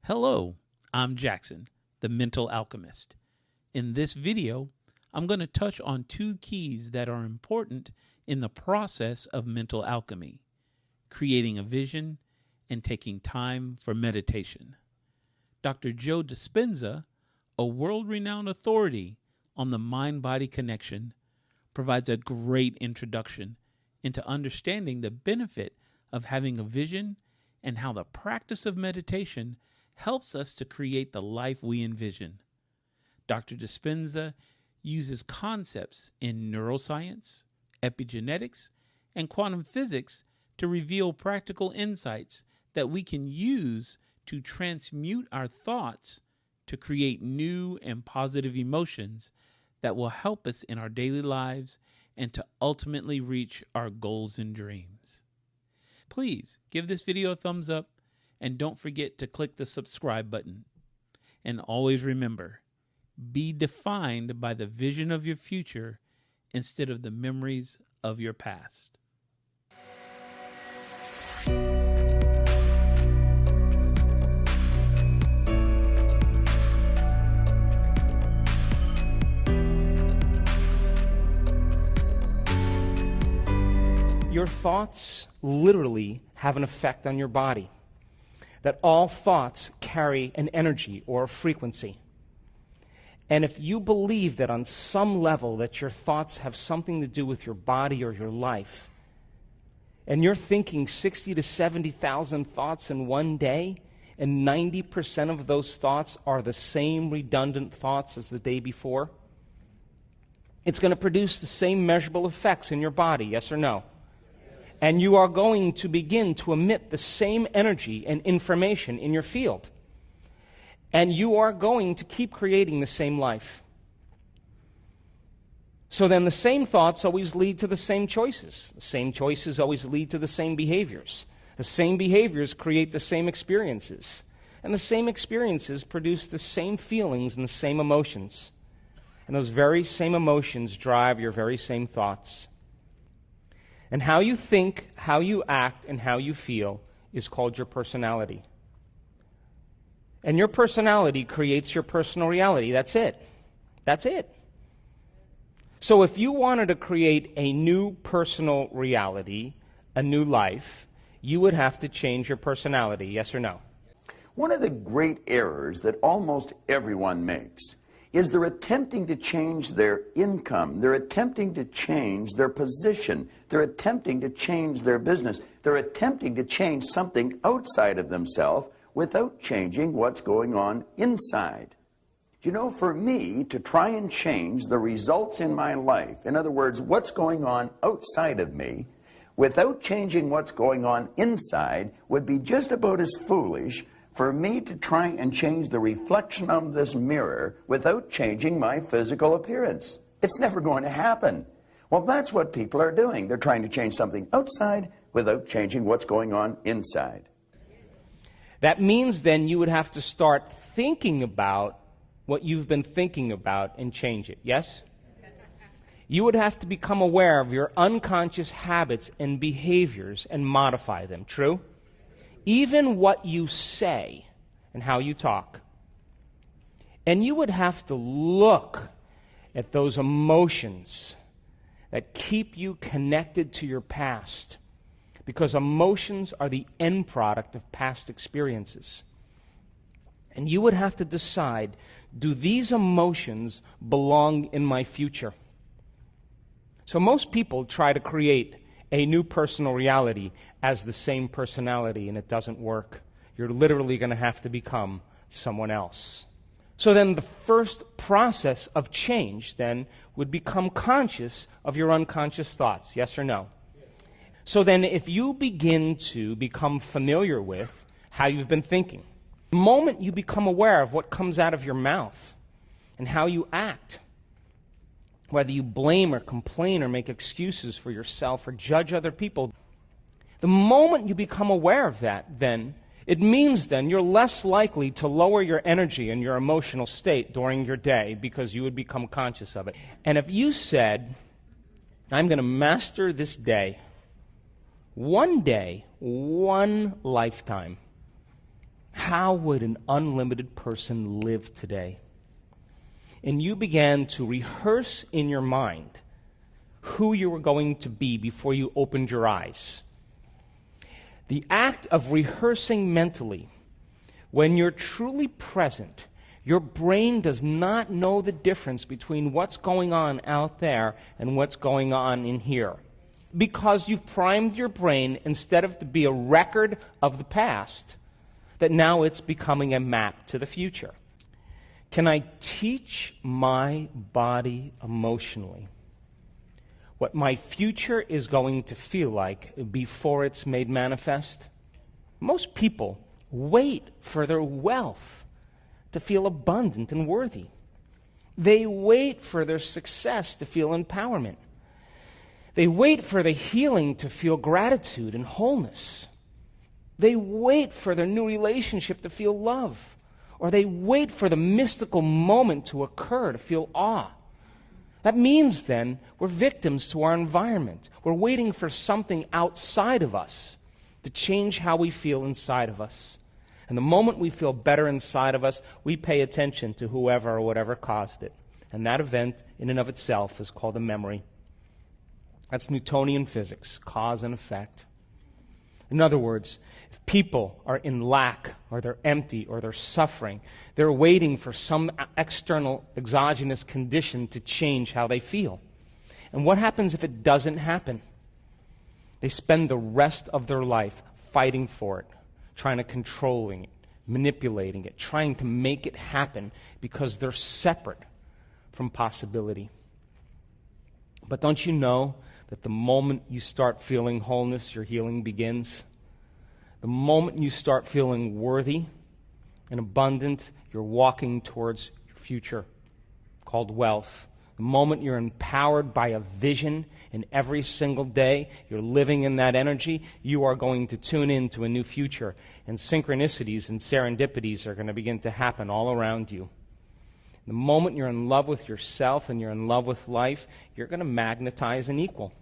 Hello, I'm Jackson, the Mental Alchemist. In this video, I'm going to touch on two keys that are important in the process of mental alchemy: creating a vision and taking time for meditation. Dr. Joe Dispenza, a world-renowned authority on the mind-body connection, provides a great introduction into understanding the benefit of having a vision and how the practice of meditation helps us to create the life we envision. Dr. Dispenza uses concepts in neuroscience, epigenetics, and quantum physics to reveal practical insights that we can use to transmute our thoughts to create new and positive emotions that will help us in our daily lives and to ultimately reach our goals and dreams. Please give this video a thumbs up and don't forget to click the subscribe button. And always remember, be defined by the vision of your future instead of the memories of your past. Your thoughts literally have an effect on your body. That all thoughts carry an energy or a frequency. And if you believe that on some level that your thoughts have something to do with your body or your life, and you're thinking 60 to 70,000 thoughts in one day, and 90% of those thoughts are the same redundant thoughts as the day before, it's going to produce the same measurable effects in your body, yes or no? And you are going to begin to emit the same energy and information in your field. And you are going to keep creating the same life. So then the same thoughts always lead to the same choices. The same choices always lead to the same behaviors. The same behaviors create the same experiences. And the same experiences produce the same feelings and the same emotions. And those very same emotions drive your very same thoughts. And how you think, how you act, and how you feel is called your personality. And your personality creates your personal reality. That's it. That's it. So if you wanted to create a new personal reality, a new life, you would have to change your personality, yes or no? One of the great errors that almost everyone makes is they're attempting to change their income, they're attempting to change their position, they're attempting to change their business, they're attempting to change something outside of themselves without changing what's going on inside. You know, for me to try and change the results in my life, in other words, what's going on outside of me, without changing what's going on inside, would be just about as foolish for me to try and change the reflection of this mirror without changing my physical appearance. It's never going to happen. Well, that's what people are doing. They're trying to change something outside without changing what's going on inside. That means then you would have to start thinking about what you've been thinking about and change it, yes? You would have to become aware of your unconscious habits and behaviors and modify them, true? Even what you say and how you talk. And you would have to look at those emotions that keep you connected to your past, because emotions are the end product of past experiences. And you would have to decide, do these emotions belong in my future? So most people try to create a new personal reality as the same personality, and it doesn't work. You're literally going to have to become someone else. So then the first process of change then would become conscious of your unconscious thoughts, yes or no? Yes. So then if you begin to become familiar with how you've been thinking, the moment you become aware of what comes out of your mouth and how you act, whether you blame or complain or make excuses for yourself or judge other people, the moment you become aware of that, then, it means then you're less likely to lower your energy and your emotional state during your day because you would become conscious of it. And if you said, I'm going to master this day, one day, one lifetime, how would an unlimited person live today? And you began to rehearse in your mind who you were going to be before you opened your eyes. The act of rehearsing mentally, when you're truly present, your brain does not know the difference between what's going on out there and what's going on in here. Because you've primed your brain, instead of to be a record of the past, that now it's becoming a map to the future. Can I teach my body emotionally what my future is going to feel like before it's made manifest? Most people wait for their wealth to feel abundant and worthy. They wait for their success to feel empowerment. They wait for the healing to feel gratitude and wholeness. They wait for their new relationship to feel love. Or they wait for the mystical moment to occur to feel awe. That means then we're victims to our environment. We're waiting for something outside of us to change how we feel inside of us. And the moment we feel better inside of us, we pay attention to whoever or whatever caused it. And that event in and of itself is called a memory. That's Newtonian physics, cause and effect. In other words, if people are in lack, or they're empty, or they're suffering, they're waiting for some external exogenous condition to change how they feel. And what happens if it doesn't happen? They spend the rest of their life fighting for it, trying to controlling it, manipulating it, trying to make it happen because they're separate from possibility. But don't you know that the moment you start feeling wholeness, your healing begins? The moment you start feeling worthy and abundant, you're walking towards your future, called wealth. The moment you're empowered by a vision, and every single day you're living in that energy, you are going to tune into a new future. And synchronicities and serendipities are going to begin to happen all around you. The moment you're in love with yourself and you're in love with life, you're going to magnetize an equal.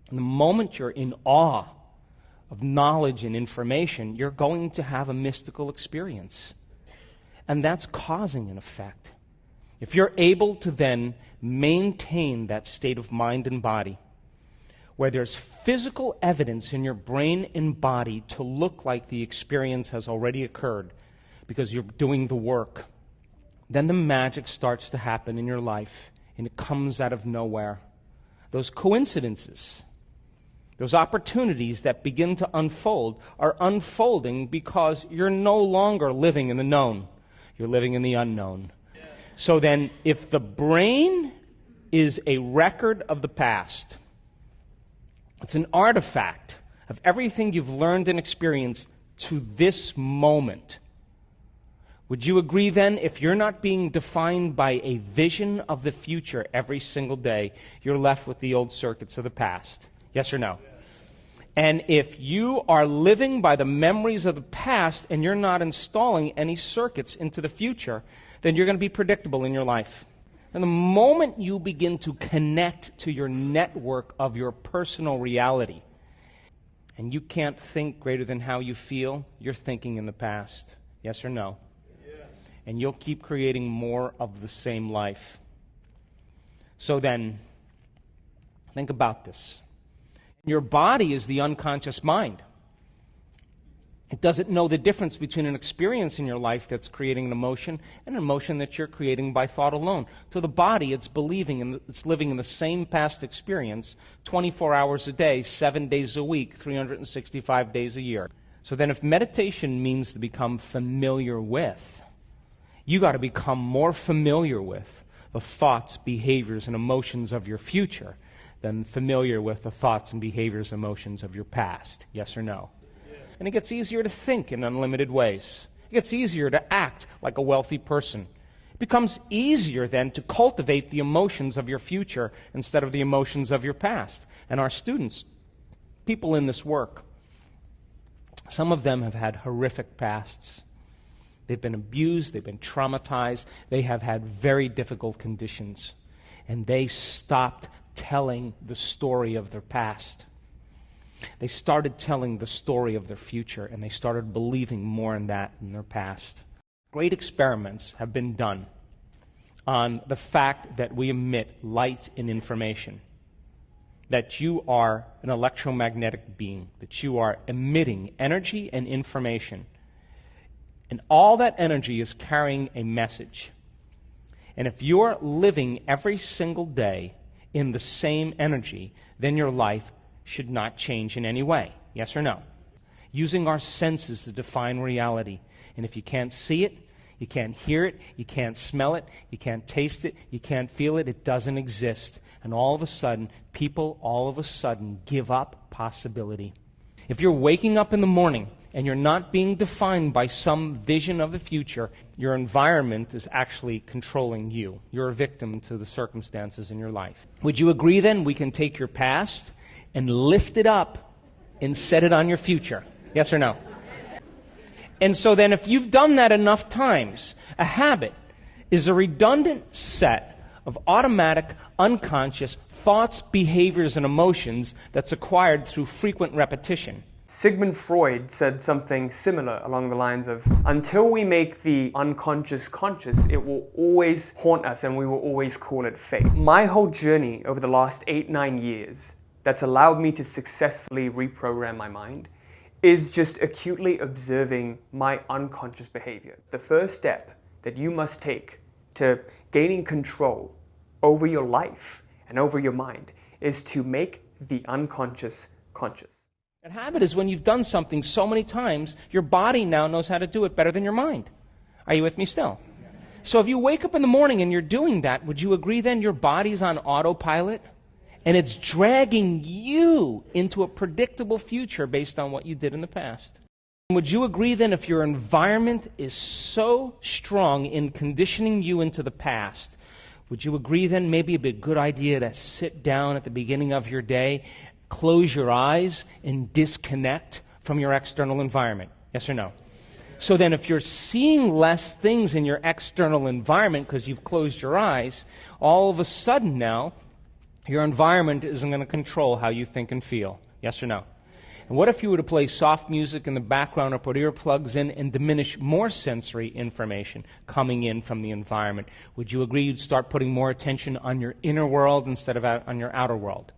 And the moment you're in awe of knowledge and information, you're going to have a mystical experience. And that's causing an effect. If you're able to then maintain that state of mind and body, where there's physical evidence in your brain and body to look like the experience has already occurred because you're doing the work, then the magic starts to happen in your life, and it comes out of nowhere. Those coincidences, those opportunities that begin to unfold are unfolding because you're no longer living in the known. You're living in the unknown. So then, if the brain is a record of the past, it's an artifact of everything you've learned and experienced to this moment. Would you agree then, if you're not being defined by a vision of the future every single day, you're left with the old circuits of the past? Yes or no? And if you are living by the memories of the past and you're not installing any circuits into the future, then you're going to be predictable in your life. And the moment you begin to connect to your network of your personal reality, and you can't think greater than how you feel, you're thinking in the past. Yes or no? Yes. And you'll keep creating more of the same life. So then, think about this. Your body is the unconscious mind. It doesn't know the difference between an experience in your life that's creating an emotion and an emotion that you're creating by thought alone. To the body, it's believing and it's living in the same past experience 24 hours a day, 7 days a week, 365 days a year. So then if meditation means to become familiar with, you got to become more familiar with the thoughts, behaviors, and emotions of your future than familiar with the thoughts and behaviors, emotions of your past. Yes or no? Yes. And it gets easier to think in unlimited ways. It gets easier to act like a wealthy person. It becomes easier then to cultivate the emotions of your future instead of the emotions of your past. And our students, people in this work, some of them have had horrific pasts. They've been abused, they've been traumatized, they have had very difficult conditions. And they stopped telling the story of their past. They started telling the story of their future, and they started believing more in that in their past. Great experiments have been done on the fact that we emit light and information, that you are an electromagnetic being, that you are emitting energy and information. And all that energy is carrying a message. And if you're living every single day in the same energy, then your life should not change in any way. Yes or no? Using our senses to define reality. And if you can't see it, you can't hear it, you can't smell it, you can't taste it, you can't feel it, it doesn't exist. And all of a sudden, people all of a sudden give up possibility. If you're waking up in the morning and you're not being defined by some vision of the future, your environment is actually controlling you. You're a victim to the circumstances in your life. Would you agree then we can take your past and lift it up and set it on your future? Yes or no? And so then if you've done that enough times, a habit is a redundant set of automatic, unconscious thoughts, behaviors, and emotions that's acquired through frequent repetition. Sigmund Freud said something similar along the lines of, until we make the unconscious conscious, it will always haunt us and we will always call it fate. My whole journey over the last 8-9 years that's allowed me to successfully reprogram my mind is just acutely observing my unconscious behavior. The first step that you must take to gaining control over your life and over your mind is to make the unconscious conscious. A habit is when you've done something so many times, your body now knows how to do it better than your mind. Are you with me still? So if you wake up in the morning and you're doing that, would you agree then your body's on autopilot? And it's dragging you into a predictable future based on what you did in the past. Would you agree then if your environment is so strong in conditioning you into the past, would you agree then maybe it'd be a good idea to sit down at the beginning of your day, close your eyes, and disconnect from your external environment? Yes or no? So then if you're seeing less things in your external environment because you've closed your eyes, all of a sudden now, your environment isn't going to control how you think and feel. Yes or no? And what if you were to play soft music in the background or put earplugs in and diminish more sensory information coming in from the environment? Would you agree you'd start putting more attention on your inner world instead of on your outer world?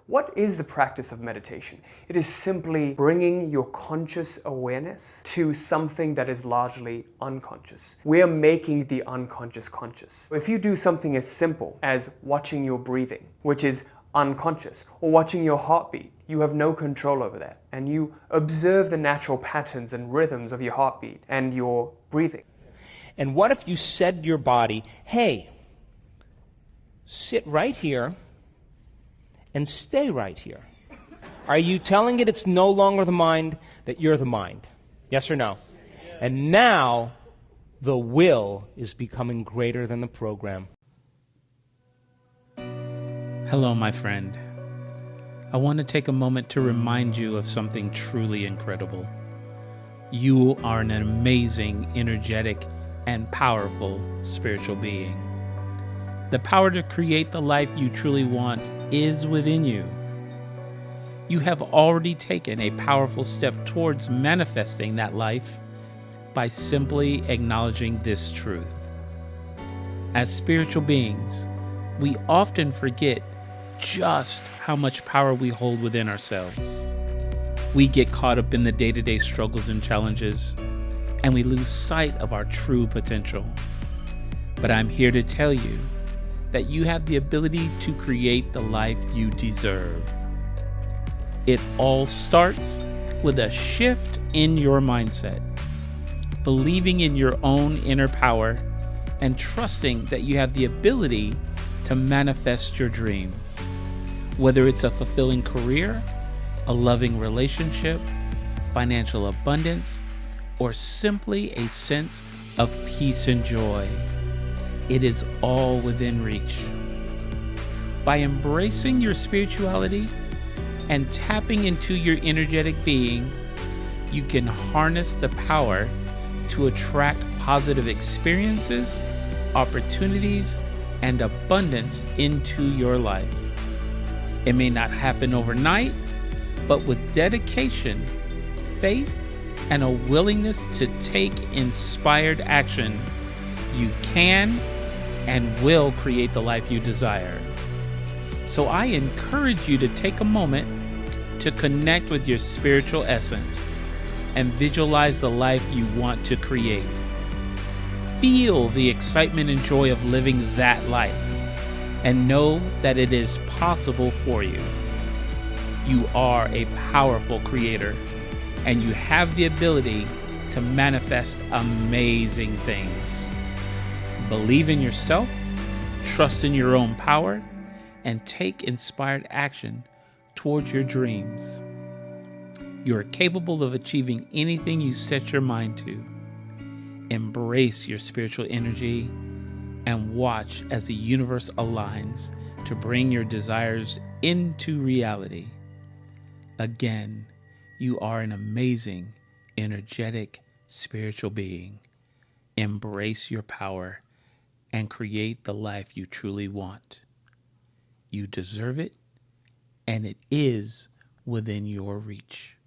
What is the practice of meditation? It is simply bringing your conscious awareness to something that is largely unconscious. We are making the unconscious conscious. If you do something as simple as watching your breathing, which is unconscious, or watching your heartbeat, you have no control over that. And you observe the natural patterns and rhythms of your heartbeat and your breathing. And what if you said to your body, hey, sit right here and stay right here? Are you telling it it's no longer the mind, that you're the mind? Yes or no? Yes. And now the will is becoming greater than the program. Hello, my friend. I want to take a moment to remind you of something truly incredible. You are an amazing, energetic, and powerful spiritual being. The power to create the life you truly want is within you. You have already taken a powerful step towards manifesting that life by simply acknowledging this truth. As spiritual beings, we often forget just how much power we hold within ourselves. We get caught up in the day-to-day struggles and challenges, and we lose sight of our true potential. But I'm here to tell you that you have the ability to create the life you deserve. It all starts with a shift in your mindset, believing in your own inner power, and trusting that you have the ability to manifest your dreams. Whether it's a fulfilling career, a loving relationship, financial abundance, or simply a sense of peace and joy, it is all within reach. By embracing your spirituality and tapping into your energetic being, you can harness the power to attract positive experiences, opportunities, and abundance into your life. It may not happen overnight, but with dedication, faith, and a willingness to take inspired action, you can and will create the life you desire. So I encourage you to take a moment to connect with your spiritual essence and visualize the life you want to create. Feel the excitement and joy of living that life, and know that it is possible for you. You are a powerful creator, and you have the ability to manifest amazing things. Believe in yourself, trust in your own power, and take inspired action towards your dreams. You are capable of achieving anything you set your mind to. Embrace your spiritual energy and watch as the universe aligns to bring your desires into reality. Again, you are an amazing, energetic, spiritual being. Embrace your power and create the life you truly want. You deserve it, and it is within your reach.